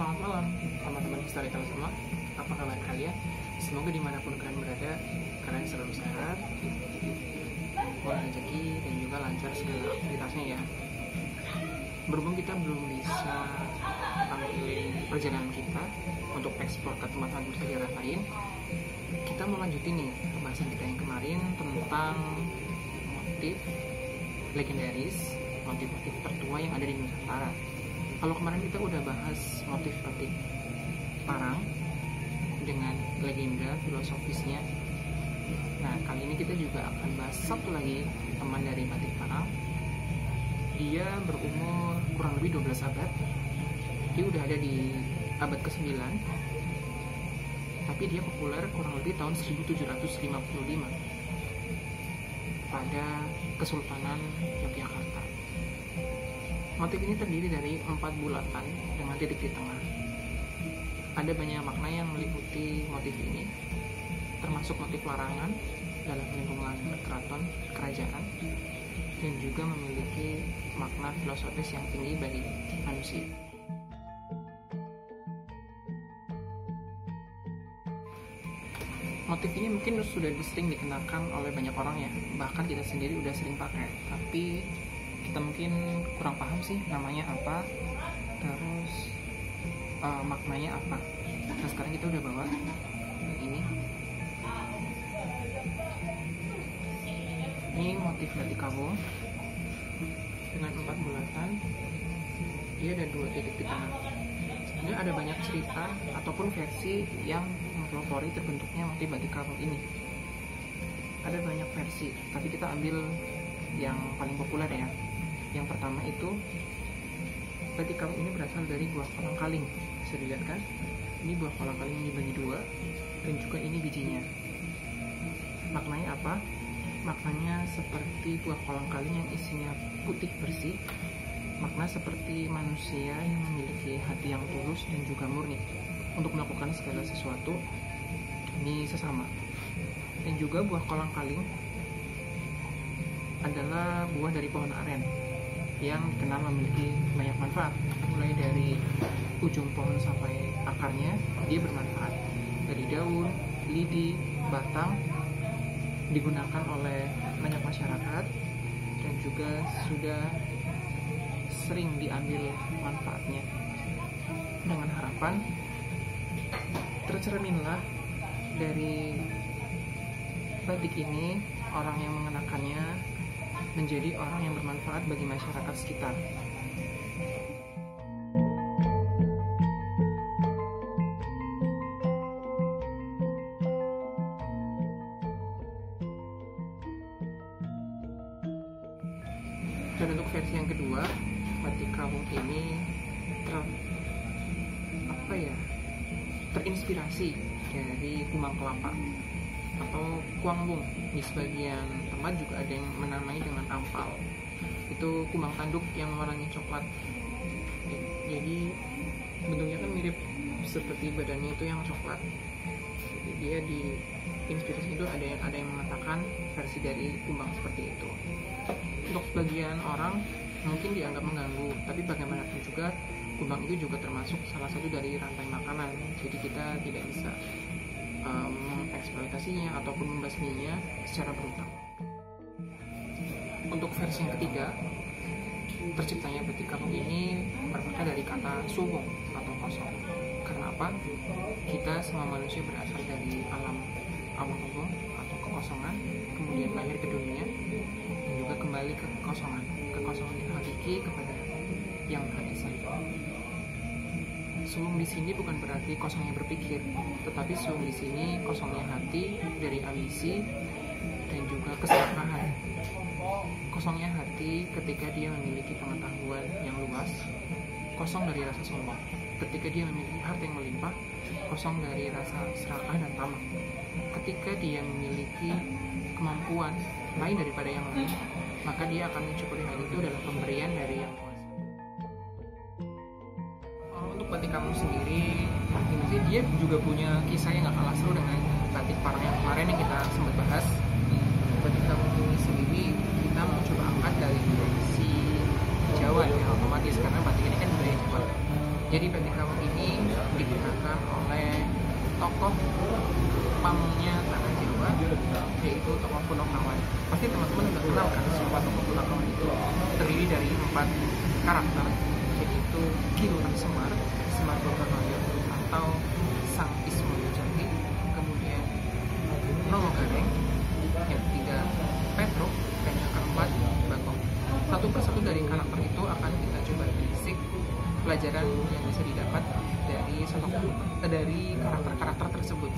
Selamat malam teman-teman historical semua. Apa kabar kalian? Semoga dimanapun kalian berada, kalian selalu sehat, murah rezeki, dan juga lancar segala aktivitasnya ya. Berhubung kita belum bisa tampilin perjalanan kita untuk ekspor ke tempat bersejarah lain, kita mau lanjutin nih pembahasan kita yang kemarin tentang motif legendaris, motif-motif tertua yang ada di Nusantara. Kalau kemarin kita udah bahas motif batik parang dengan legenda filosofisnya. Nah, kali ini kita juga akan bahas satu lagi teman dari batik parang. Dia berumur kurang lebih 12 abad. Dia udah ada di abad ke-9. Tapi dia populer kurang lebih tahun 1755 pada Kesultanan Yogyakarta. Motif ini terdiri dari 4 bulatan dengan titik di tengah. Ada banyak makna yang meliputi motif ini, termasuk motif larangan dalam lingkungan keraton, kerajaan, dan juga memiliki makna filosofis yang tinggi bagi manusia. Motif ini mungkin sudah sering dikenakan oleh banyak orang ya, bahkan kita sendiri udah sering pakai, tapi kita mungkin kurang paham sih namanya apa, terus maknanya apa. Nah, sekarang kita udah bawa ini motif batik kawung dengan 4 bulatan. Dia ada 2 titik di tengah. Sebenarnya ada banyak cerita ataupun versi yang mempelopori terbentuknya motif batik kawung ini. Ada banyak versi, tapi kita ambil yang paling populer ya. Yang pertama itu, batik kawung ini berasal dari buah kolang-kaling. Bisa dilihat kan? Ini buah kolang-kaling ini dibagi 2, dan juga ini bijinya. Maknanya apa? Maknanya seperti buah kolang-kaling yang isinya putih bersih. Makna seperti manusia yang memiliki hati yang tulus dan juga murni untuk melakukan segala sesuatu ini sesama. Dan juga buah kolang-kaling adalah buah dari pohon aren yang dikenal memiliki banyak manfaat, mulai dari ujung pohon sampai akarnya dia bermanfaat. Dari daun, lidi, batang digunakan oleh banyak masyarakat dan juga sudah sering diambil manfaatnya. Dengan harapan tercerminlah dari batik ini orang yang mengenakannya menjadi orang yang bermanfaat bagi masyarakat sekitar. Dan untuk versi yang kedua, batik kawung ini terinspirasi dari kumbang kelapa atau kuangbung. Di sebagian tempat juga ada yang menamai dengan ampal. Itu kumbang tanduk yang warnanya coklat. Jadi bentuknya kan mirip seperti badannya itu yang coklat. Jadi dia di inspirasi itu ada yang mengatakan versi dari kumbang seperti itu. Untuk sebagian orang mungkin dianggap mengganggu, tapi bagaimanapun juga kumbang itu juga termasuk salah satu dari rantai makanan. Jadi kita tidak bisa mengeksploitasinya ataupun membasminya secara brutal. Untuk versi yang ketiga, terciptanya batik kawung ini berakar dari kata suwung atau kosong. Karena apa? Kita semua manusia berasal dari alam awang-awang atau kekosongan, kemudian lahir ke dunia dan juga kembali ke kekosongan yang hakiki kepada yang Maha Esa. Suwung di sini bukan berarti kosongnya berpikir, tetapi suwung di sini kosongnya hati dari ambisi dan juga keserakahan. Kosongnya hati ketika dia memiliki pengetahuan yang luas, kosong dari rasa sombong. Ketika dia memiliki harta yang melimpah, kosong dari rasa serakah dan tamak. Ketika dia memiliki kemampuan lain daripada yang lain, maka dia akan mensyukuri hal itu adalah pemberian dari Yang Kuasa. Untuk batik kawung sendiri, dia juga punya kisah yang gak kalah seru dengan batik parang yang kemarin yang kita sempat bahas. Batik kawung ini sendiri kita mencoba angkat dari si Jawa ya, otomatis karena batik ini kan budaya Jawa. Jadi PT Kawang ini digunakan oleh tokoh pamungnya tanah Jawa, yaitu tokoh Punokawan. Pasti teman-teman udah kenal kan siapa tokoh Punokawan itu. Terdiri dari 4 karakter, yaitu Ki Luran Semar, Semar Bogornoyo atau Sang Ismo Jati, kemudian Nomo Gareng, yang ketiga Petruk, dan yang keempat Bagong. Satu persatu dari karakter itu akan kita coba telisik pelajaran yang bisa didapat dari karakter-karakter tersebut.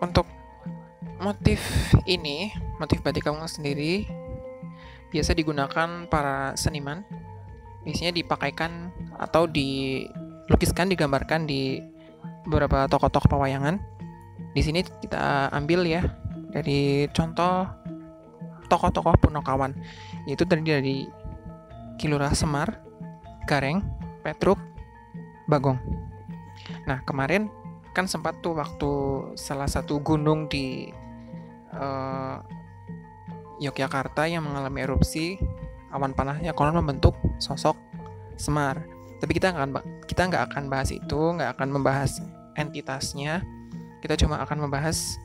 Untuk motif ini, motif batik Kawung sendiri biasa digunakan para seniman. Biasanya dipakaikan atau dilukiskan, digambarkan di beberapa tokoh-tokoh pewayangan. Di sini kita ambil ya dari contoh tokoh-tokoh Punokawan, yaitu terdiri dari Ki Luran Semar, Gareng, Petruk, Bagong. Nah, kemarin kan sempat tuh waktu salah satu gunung di Yogyakarta yang mengalami erupsi, awan panasnya konon membentuk sosok Semar. Tapi kita nggak akan bahas itu, nggak akan membahas entitasnya. Kita cuma akan membahas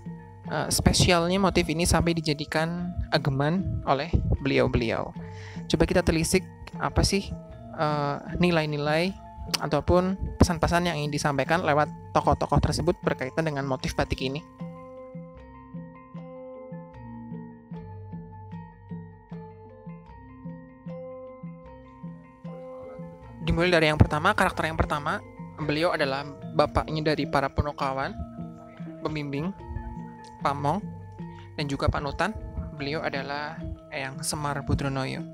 spesialnya motif ini sampai dijadikan ageman oleh beliau-beliau. Coba kita telisik apa sih nilai-nilai ataupun pesan-pesan yang ingin disampaikan lewat tokoh-tokoh tersebut berkaitan dengan motif batik ini. Dimulai dari karakter yang pertama, beliau adalah bapaknya dari para Punokawan, pembimbing, pamong, dan juga panutan. Beliau adalah Eyang Semar Budronoyo.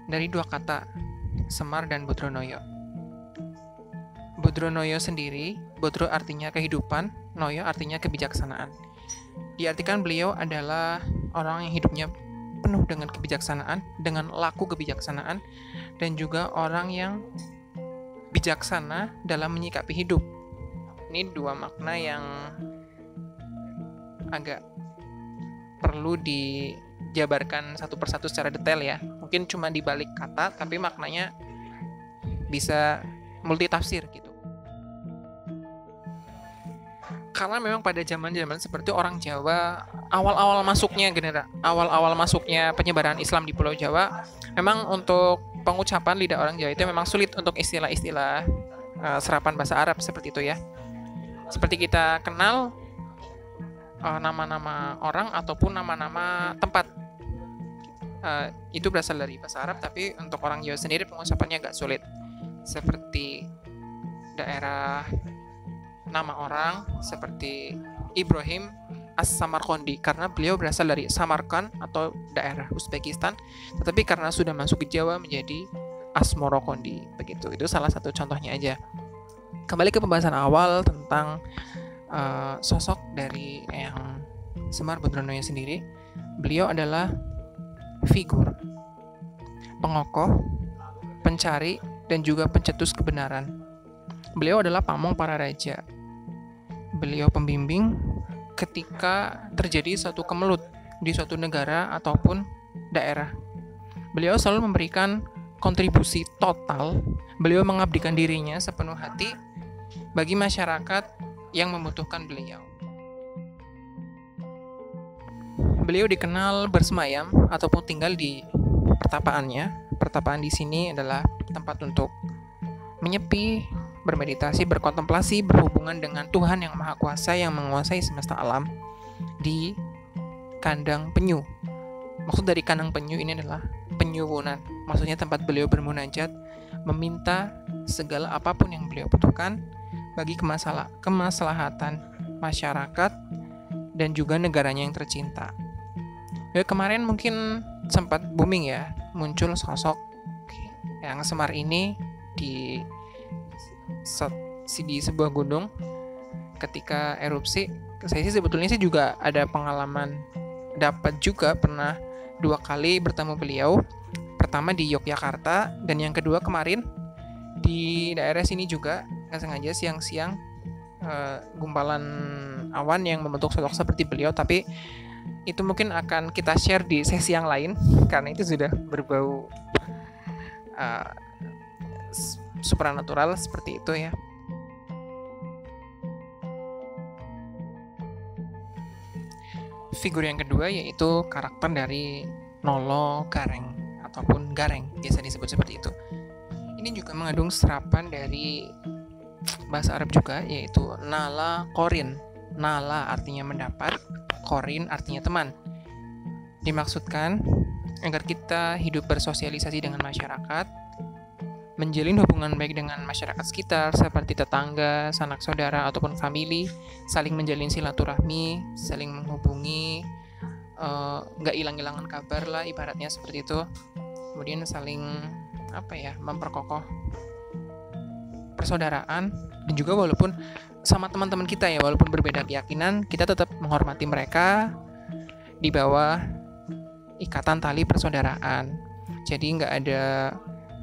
Dari 2 kata, Semar dan Budronoyo. Budronoyo sendiri, Budro artinya kehidupan, Noyo artinya kebijaksanaan. Diartikan beliau adalah orang yang hidupnya penuh dengan kebijaksanaan, dengan laku kebijaksanaan, dan juga orang yang bijaksana dalam menyikapi hidup. Ini 2 makna yang agak perlu dijabarkan satu persatu secara detail ya. Mungkin cuma di balik kata, tapi maknanya bisa multitafsir gitu. Karena memang pada zaman-zaman seperti orang Jawa, awal-awal masuknya penyebaran Islam di Pulau Jawa, memang untuk pengucapan lidah orang Jawa itu memang sulit untuk istilah-istilah serapan bahasa Arab seperti itu ya. Seperti kita kenal nama-nama orang ataupun nama-nama tempat, itu berasal dari bahasa Arab, tapi untuk orang Jawa sendiri pengucapannya agak sulit. Seperti daerah nama orang seperti Ibrahim As-Samarqandi, karena beliau berasal dari Samarkand atau daerah Uzbekistan, tetapi karena sudah masuk ke Jawa menjadi Asmorokondi begitu. Itu salah satu contohnya aja. Kembali ke pembahasan awal tentang sosok dari Eyang Semar Budronoyo sendiri. Beliau adalah figur pengokoh, pencari, dan juga pencetus kebenaran. Beliau adalah pamong para raja. Beliau pembimbing ketika terjadi suatu kemelut di suatu negara ataupun daerah. Beliau selalu memberikan kontribusi total. Beliau mengabdikan dirinya sepenuh hati bagi masyarakat yang membutuhkan beliau. Beliau dikenal bersemayam ataupun tinggal di pertapaannya. Pertapaan di sini adalah tempat untuk menyepi, bermeditasi, berkontemplasi, berhubungan dengan Tuhan yang Maha Kuasa yang menguasai semesta alam di kandang penyu. Maksud dari kandang penyu ini adalah penyuwunan. Maksudnya tempat beliau bermunajat, meminta segala apapun yang beliau butuhkan bagi kemaslahatan masyarakat dan juga negaranya yang tercinta. Kemarin mungkin sempat booming ya, muncul sosok Eyang Semar ini di sebuah gunung ketika erupsi. Saya sih sebetulnya juga ada pengalaman, dapat juga pernah 2 kali bertemu beliau. Pertama di Yogyakarta, dan yang kedua kemarin di daerah sini juga, nggak sengaja siang-siang gumpalan awan yang membentuk sosok seperti beliau, tapi Itu mungkin akan kita share di sesi yang lain, karena itu sudah berbau supranatural seperti itu ya. Figur yang kedua yaitu karakter dari Nolo Gareng ataupun Gareng, biasa disebut seperti itu. Ini juga mengandung serapan dari bahasa Arab juga, yaitu Nala Korin. Nala artinya mendapat, Korin artinya teman. Dimaksudkan agar kita hidup bersosialisasi dengan masyarakat, menjalin hubungan baik dengan masyarakat sekitar seperti tetangga, sanak saudara, ataupun famili, saling menjalin silaturahmi, saling menghubungi, nggak hilang-hilangan kabar lah ibaratnya seperti itu. Kemudian saling memperkokoh persaudaraan, dan juga walaupun sama teman-teman kita ya, walaupun berbeda keyakinan, kita tetap menghormati mereka di bawah ikatan tali persaudaraan. Jadi nggak ada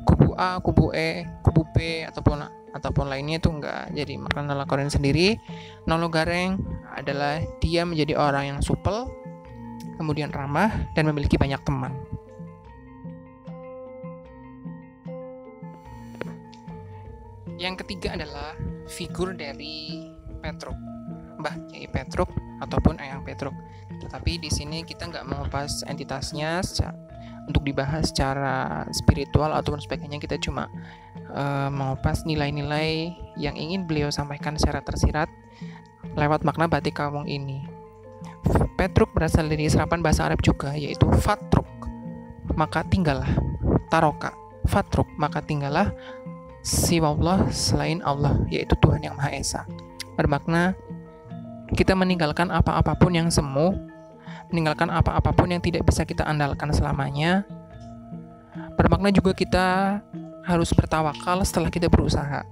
kubu A, kubu E, kubu B ataupun lainnya, itu nggak. Jadi makna Nala Korin sendiri, Nolo Gareng adalah dia menjadi orang yang supel, kemudian ramah, dan memiliki banyak teman. Yang ketiga adalah figur dari Petruk, Mbah Kyai Petruk ataupun Eyang Petruk. Tetapi di sini kita nggak mengupas entitasnya untuk dibahas secara spiritual ataupun sebagainya. Kita cuma mengupas nilai-nilai yang ingin beliau sampaikan secara tersirat lewat makna batik kawung ini. Petruk berasal dari serapan bahasa Arab juga, yaitu fatruk, maka tinggallah, taroka, fatruk, maka tinggallah, siwallah, selain Allah, yaitu Tuhan yang Maha Esa. Bermakna kita meninggalkan apa-apapun yang semu, meninggalkan apa-apapun yang tidak bisa kita andalkan selamanya. Bermakna juga kita harus bertawakal setelah kita berusaha.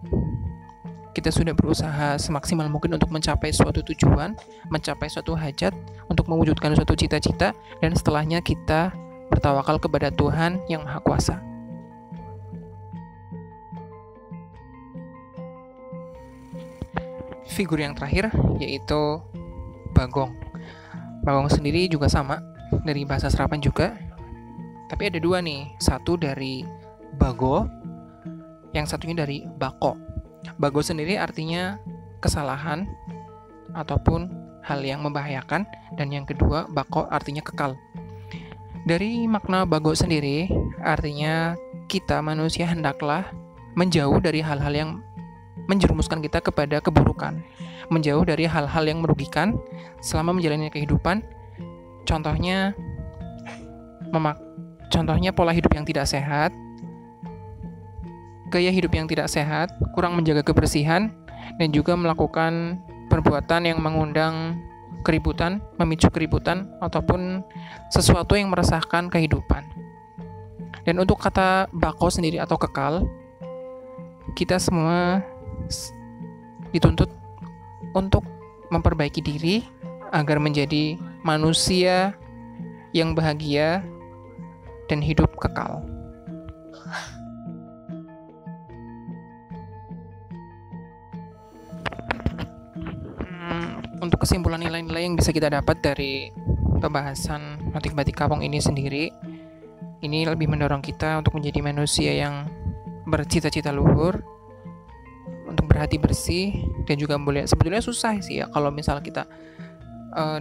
Kita sudah berusaha semaksimal mungkin untuk mencapai suatu tujuan, mencapai suatu hajat, untuk mewujudkan suatu cita-cita, dan setelahnya kita bertawakal kepada Tuhan yang Maha Kuasa. Figur yang terakhir yaitu Bagong. Bagong sendiri juga sama, dari bahasa serapan juga. Tapi ada dua nih, satu dari Bago, yang satunya dari Bako. Bago sendiri artinya kesalahan ataupun hal yang membahayakan, dan yang kedua Bako artinya kekal. Dari makna Bago sendiri artinya kita manusia hendaklah menjauh dari hal-hal yang menjerumuskan kita kepada keburukan, menjauh dari hal-hal yang merugikan selama menjalani kehidupan. Contohnya pola hidup yang tidak sehat, gaya hidup yang tidak sehat, kurang menjaga kebersihan, dan juga melakukan perbuatan yang mengundang keributan, memicu keributan, ataupun sesuatu yang meresahkan kehidupan. Dan untuk kata bako sendiri atau kekal, kita semua dituntut untuk memperbaiki diri agar menjadi manusia yang bahagia dan hidup kekal. Untuk kesimpulan nilai-nilai yang bisa kita dapat dari pembahasan motif batik kawung ini sendiri, ini lebih mendorong kita untuk menjadi manusia yang bercita-cita luhur, untuk berhati bersih, dan juga mulia. Sebetulnya susah sih ya kalau misal kita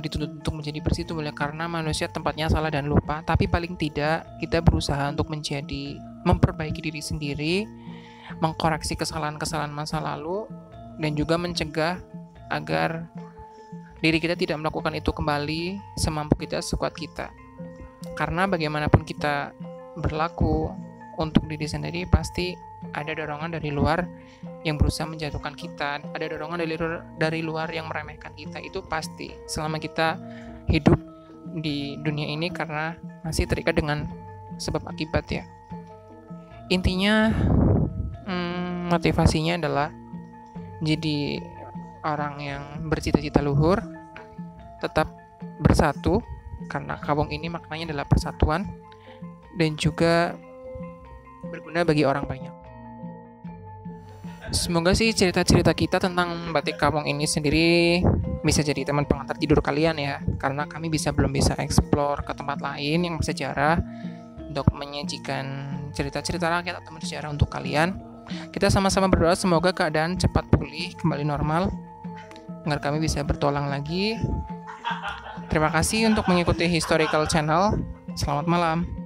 dituntut untuk menjadi bersih itu mulia, karena manusia tempatnya salah dan lupa. Tapi paling tidak kita berusaha untuk memperbaiki diri sendiri, mengkoreksi kesalahan-kesalahan masa lalu, dan juga mencegah agar diri kita tidak melakukan itu kembali semampu kita, sekuat kita. Karena bagaimanapun kita berlaku untuk diri sendiri, pasti ada dorongan dari luar yang berusaha menjatuhkan kita, ada dorongan dari luar yang meremehkan kita. Itu pasti selama kita hidup di dunia ini, karena masih terikat dengan sebab akibat ya. Intinya motivasinya adalah jadi orang yang bercita-cita luhur, tetap bersatu, karena kawung ini maknanya adalah persatuan, dan juga berguna bagi orang banyak. Semoga sih cerita-cerita kita tentang batik kawung ini sendiri bisa jadi teman pengantar tidur kalian ya, karena kami belum bisa explore ke tempat lain yang bersejarah untuk menyajikan cerita-cerita rakyat atau bersejarah untuk kalian. Kita sama-sama berdoa semoga keadaan cepat pulih kembali normal agar kami bisa bertualang lagi. Terima kasih untuk mengikuti Historical Channel. Selamat malam.